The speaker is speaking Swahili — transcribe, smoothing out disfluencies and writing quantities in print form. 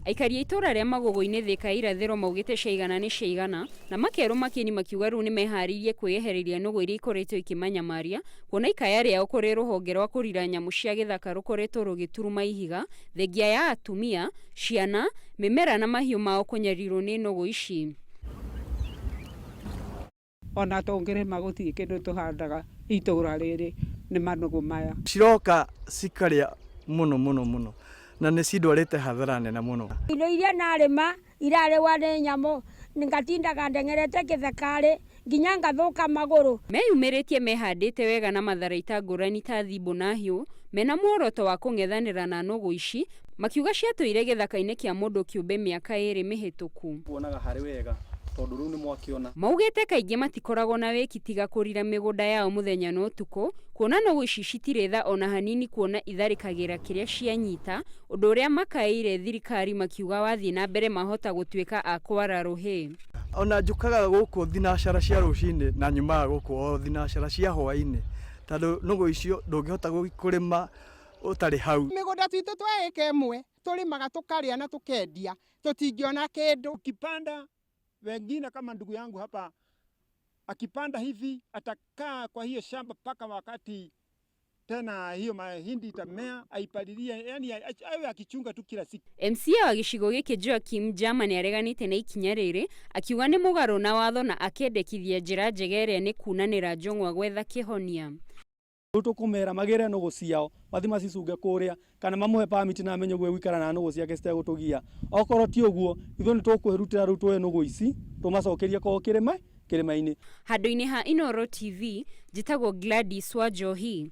Aikari a itura ria Magogo-ini Thika irathiro maugite ciigana ni ciigana na makerwo makini makiuga riu ni mehariirie kwiehereria nũgũ iria ikoretwo ikimanyamaria kuona ikaya riao kuri ruhonge rwa kurira nyamu cia githaka rukoretwo rugituruma ihiga thengia ya atumia, ciana, mimera na mahiu mao kunyarirwo ni nũgũ ici. Ona tongirema gutirĩ kindu tuhandaga itura riri ni manũgũ maya ciroka cikaria muno na nĩ cindwarĩte hathara nene mũno. Indo iria narĩma irarĩwa nĩ nyamũ ngatindaga ndengerete gĩthakari nginya ngathuka magũrũ. Meyumĩrĩtie mehandĩte wega na matharaita ngũrani ta thimbo na hiũ mena muoroto wa kũng'ethanĩra na nũgũ ici makiuga ciatũire gĩthaka-inĩ kĩa mũndũ kĩũmbe mĩaka 2 mĩhĩtũku. Kuonaga harĩ wega tondu riu ni mwakiona. Maugite kaingĩ matikoragwo na wĩki tiga kũrira mĩgũnda yao mũthenya na ũtukũ kuona nũgũ ici citirĩ tha ona hanini kuona itharĩkagĩra kĩrĩa cianyita ũndũ ũrĩa makaĩire thirikari makiuga wathiĩ na mbere mahota gũtuĩka a kwara rũhĩ. Ona njukaga gũkũ thinacara cia rũcinĩ na nyumaga gũkũ o thinacara cia hwainĩ tondũ nũgũ icio ndũngĩhota kũrĩma ũtarĩ hau. Mĩgũnda twitũ twa ĩka ĩmwe tũrĩmaga tũkarĩa na tũkendia tũtingĩona kĩndũ. Ukipanda wengine kama ndugu yangu hapa akipanda hivi atakaa kwa hiyo shamba paka wakati tena hiyo mahindi itamea aipalilie, yani awe akichunga tu kila siku. MCA wa gĩcigo gĩkĩ Joakim Jama nĩ areganĩte na ikinya rĩrĩ akiuga nĩ mũgarũ na watho na akendekithia njĩra njega ĩrĩa nĩ kunanĩra njong'wa gwetha kĩhonia. Tukumera magere nũgũ ciao mathi macicunge kuria kana mamuhe permit na amenye gwe wikara na nũgũ ciake citegũtũgia. Okorwo ti ũguo ithuĩ nĩ tũkwĩrutĩra rĩu twoe nũgũ ici tũmacokerie kwa kĩrĩma-inĩ. Handũ-inĩ ha Inooro TV njĩtagwo Gladys Wanjohi.